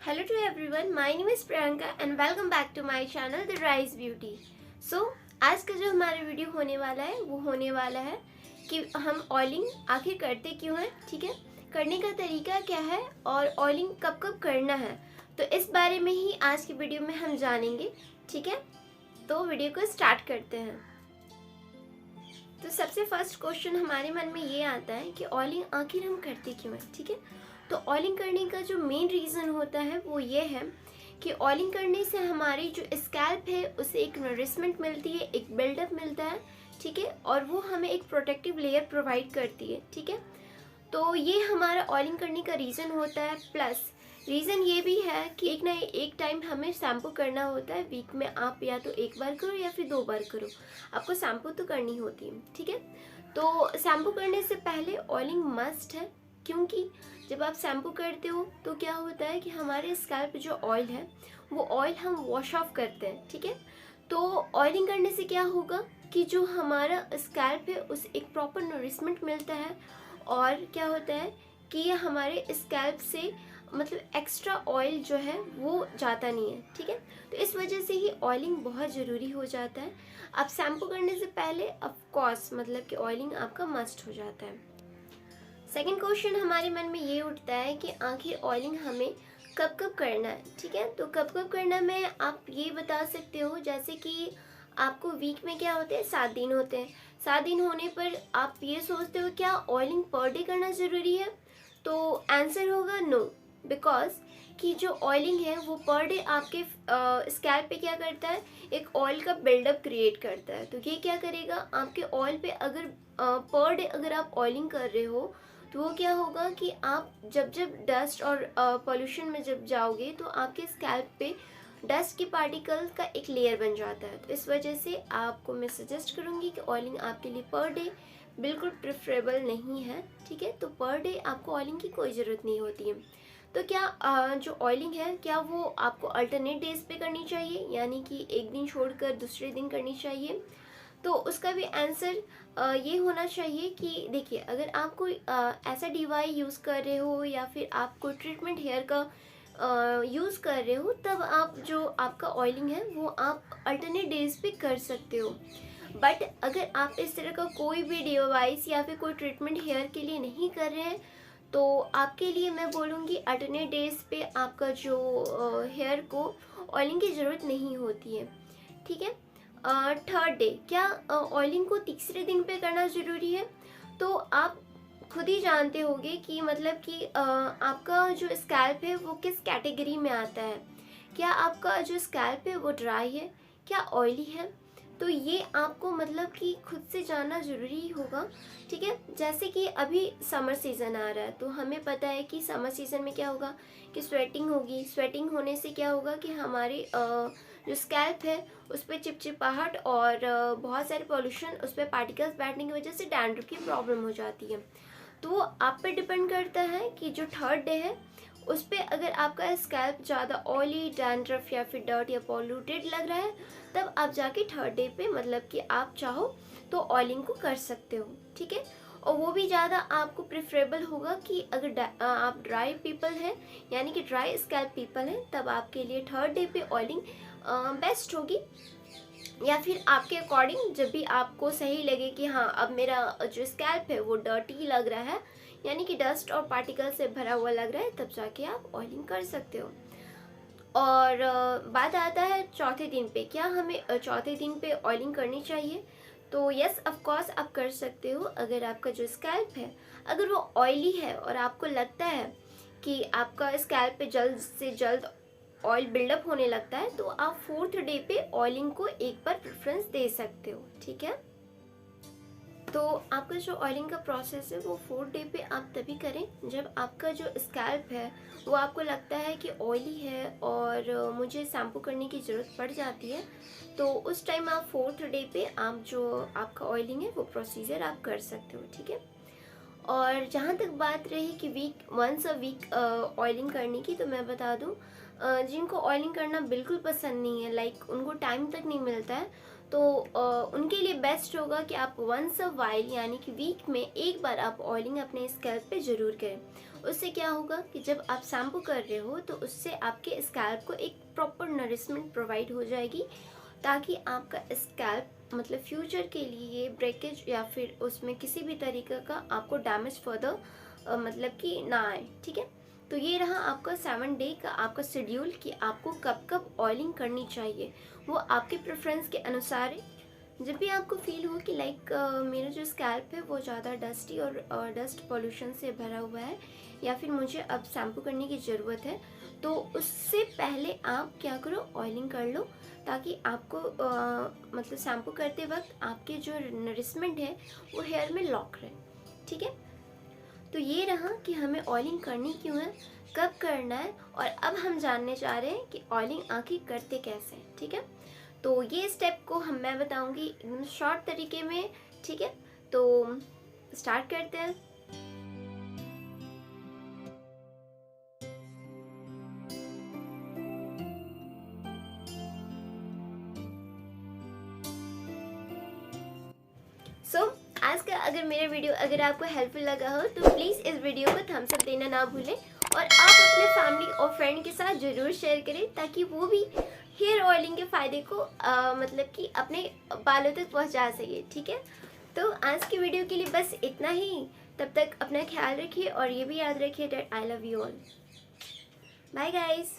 Hello to everyone, my name is Priyanka and welcome back to my channel The Rise Beauty. So आज का जो हमारा video होने वाला है वो होने वाला है कि हम ऑयलिंग आखिर करते क्यों हैं, ठीक है, करने का तरीका क्या है और ऑयलिंग कब कब करना है, तो इस बारे में ही आज की वीडियो में हम जानेंगे। ठीक है, तो वीडियो को स्टार्ट करते हैं। तो सबसे फर्स्ट क्वेश्चन हमारे मन में ये आता है कि ऑयलिंग आखिर हम करते क्यों हैं। ठीक है, तो ऑयलिंग करने का जो मेन रीज़न होता है वो ये है कि ऑयलिंग करने से हमारी जो स्कैल्प है उसे एक नरिशमेंट मिलती है, एक बिल्डअप मिलता है। ठीक है, और वो हमें एक प्रोटेक्टिव लेयर प्रोवाइड करती है। ठीक है, तो ये हमारा ऑयलिंग करने का रीज़न होता है। प्लस रीज़न ये भी है कि एक ना एक टाइम हमें शैम्पू करना होता है। वीक में आप या तो एक बार करो या फिर 2 बार करो, आपको शैम्पू तो करनी होती है। ठीक है, तो शैम्पू करने से पहले ऑयलिंग मस्ट है, क्योंकि जब आप शैम्पू करते हो तो क्या होता है कि हमारे स्कैल्प पे जो ऑयल है वो ऑयल हम वॉश ऑफ करते हैं। ठीक है, तो ऑयलिंग करने से क्या होगा कि जो हमारा स्कैल्प है उसे एक प्रॉपर नरिशमेंट मिलता है, और क्या होता है कि ये हमारे स्कैल्प से मतलब एक्स्ट्रा ऑयल जो है वो जाता नहीं है। ठीक है, तो इस वजह से ही ऑयलिंग बहुत ज़रूरी हो जाता है। आप शैम्पू करने से पहले ऑफ कोर्स मतलब कि ऑयलिंग आपका मस्ट हो जाता है। सेकंड क्वेश्चन हमारे मन में ये उठता है कि आखिर ऑयलिंग हमें कब कब करना है। ठीक है, तो कब कब करना में आप ये बता सकते हो, जैसे कि आपको वीक में क्या होते हैं, 7 दिन होते हैं। 7 दिन होने पर आप ये सोचते हो क्या ऑयलिंग पर डे करना ज़रूरी है, तो आंसर होगा नो, बिकॉज कि जो ऑयलिंग है वो पर डे आपके स्कैल्प पे क्या करता है, एक ऑयल का बिल्डअप क्रिएट करता है। तो ये क्या करेगा, आपके ऑयल पे अगर पर डे अगर आप ऑयलिंग कर रहे हो तो वो क्या होगा कि आप जब जब डस्ट और पोल्यूशन में जब जाओगे तो आपके स्कैल्प पे डस्ट की पार्टिकल्स का एक लेयर बन जाता है। तो इस वजह से आपको मैं सजेस्ट करूँगी कि ऑयलिंग आपके लिए पर डे बिल्कुल प्रेफरेबल नहीं है। ठीक है, तो पर डे आपको ऑयलिंग की कोई ज़रूरत नहीं होती है। तो क्या जो ऑयलिंग है क्या वो आपको अल्टरनेट डेज पे करनी चाहिए, यानी कि एक दिन छोड़कर दूसरे दिन करनी चाहिए, तो उसका भी आंसर ये होना चाहिए कि देखिए, अगर आप कोई ऐसा डिवाइस यूज़ कर रहे हो या फिर आप कोई ट्रीटमेंट हेयर का यूज़ कर रहे हो, तब आप जो आपका ऑयलिंग है वो आप अल्टरनेट डेज पे कर सकते हो। बट अगर आप इस तरह का कोई भी डिवाइस या फिर कोई ट्रीटमेंट हेयर के लिए नहीं कर रहे हैं, तो आपके लिए मैं बोलूँगी अल्टरनेट डेज पे आपका जो हेयर को ऑयलिंग की ज़रूरत नहीं होती है। ठीक है, थर्ड डे क्या ऑयलिंग को तीसरे दिन पे करना ज़रूरी है, तो आप खुद ही जानते होंगे कि मतलब कि आपका जो स्कैल्प है वो किस कैटेगरी में आता है। क्या आपका जो स्कैल्प है वो ड्राई है, क्या ऑयली है, तो ये आपको मतलब कि खुद से जानना ज़रूरी होगा। ठीक है, जैसे कि अभी समर सीज़न आ रहा है तो हमें पता है कि समर सीज़न में क्या होगा कि स्वेटिंग होगी। स्वेटिंग होने से क्या होगा कि हमारी जो स्कैल्प है उस पर चिपचिपाहट और बहुत सारे पॉल्यूशन उस पर पार्टिकल्स बैठने की वजह से डैंड्रफ की प्रॉब्लम हो जाती है। तो वो आप पे डिपेंड करता है कि जो थर्ड डे है उस पर अगर आपका स्कैल्प ज़्यादा ऑयली, डैंड्रफ या फिर डर्ट या पॉल्यूटेड लग रहा है, तब आप जाके थर्ड डे पे मतलब कि आप चाहो तो ऑयलिंग को कर सकते हो। ठीक है, और वो भी ज़्यादा आपको प्रेफरेबल होगा कि अगर आप ड्राई पीपल हैं, यानी कि ड्राई स्कैल्प पीपल हैं, तब आपके लिए थर्ड डे पे ऑयलिंग बेस्ट होगी। या फिर आपके अकॉर्डिंग जब भी आपको सही लगे कि हाँ अब मेरा जो स्कैल्प है वो डर्टी लग रहा है, यानी कि डस्ट और पार्टिकल से भरा हुआ लग रहा है, तब जाके आप ऑयलिंग कर सकते हो। और बात आता है चौथे दिन पे, क्या हमें चौथे दिन पे ऑयलिंग करनी चाहिए, तो यस ऑफ कोर्स आप कर सकते हो। अगर आपका जो स्कैल्प है अगर वो ऑयली है और आपको लगता है कि आपका स्कैल्प पे जल्द से जल्द ऑयल बिल्डअप होने लगता है, तो आप फोर्थ डे पे ऑयलिंग को एक बार प्रेफरेंस दे सकते हो। ठीक है, तो आपका जो ऑयलिंग का प्रोसेस है वो फोर्थ डे पे आप तभी करें जब आपका जो स्कैल्प है वो आपको लगता है कि ऑयली है और मुझे शैम्पू करने की ज़रूरत पड़ जाती है, तो उस टाइम आप फोर्थ डे पे आप जो आपका ऑयलिंग है वो प्रोसीजर आप कर सकते हो। ठीक है, और जहाँ तक बात रही कि वंस अ वीक ऑयलिंग करने की, तो मैं बता दूँ जिनको ऑयलिंग करना बिल्कुल पसंद नहीं है, लाइक उनको टाइम तक नहीं मिलता है, तो उनके लिए बेस्ट होगा कि आप वंस अ वाइल यानी कि वीक में एक बार आप ऑयलिंग अपने स्कैल्प पे ज़रूर करें। उससे क्या होगा कि जब आप शैम्पू कर रहे हो तो उससे आपके स्कैल्प को एक प्रॉपर नरिशमेंट प्रोवाइड हो जाएगी, ताकि आपका स्कैल्प मतलब फ्यूचर के लिए ब्रेकेज या फिर उसमें किसी भी तरीके का आपको डैमेज फर्दर मतलब कि ना आए। ठीक है, तो ये रहा आपका 7 डे का आपका शेड्यूल कि आपको कब कब ऑयलिंग करनी चाहिए। वो आपके प्रेफरेंस के अनुसार है। जब भी आपको फील हो कि लाइक मेरा जो स्कैल्प है वो ज़्यादा डस्टी और डस्ट पॉल्यूशन से भरा हुआ है, या फिर मुझे अब शैम्पू करने की ज़रूरत है, तो उससे पहले आप क्या करो, ऑयलिंग कर लो, ताकि आपको मतलब शैम्पू करते वक्त आपके जो नरिशमेंट है वो हेयर में लॉक रहे। ठीक है, तो ये रहा कि हमें ऑयलिंग करनी क्यों है, कब करना है, और अब हम जानने जा रहे हैं कि ऑयलिंग आखिर करते कैसे हैं। ठीक है, तो ये स्टेप को मैं बताऊंगी एकदम शॉर्ट तरीके में। ठीक है, तो स्टार्ट करते हैं। आज का अगर मेरा वीडियो अगर आपको हेल्पफुल लगा हो तो प्लीज़ इस वीडियो को थम्स अप देना ना भूलें, और आप अपने फैमिली और फ्रेंड के साथ ज़रूर शेयर करें, ताकि वो भी हेयर ऑयलिंग के फ़ायदे को मतलब कि अपने बालों तक पहुंचा सके। ठीक है, तो आज की वीडियो के लिए बस इतना ही। तब तक अपना ख्याल रखिए और ये भी याद रखिए that I love you all. Bye guys.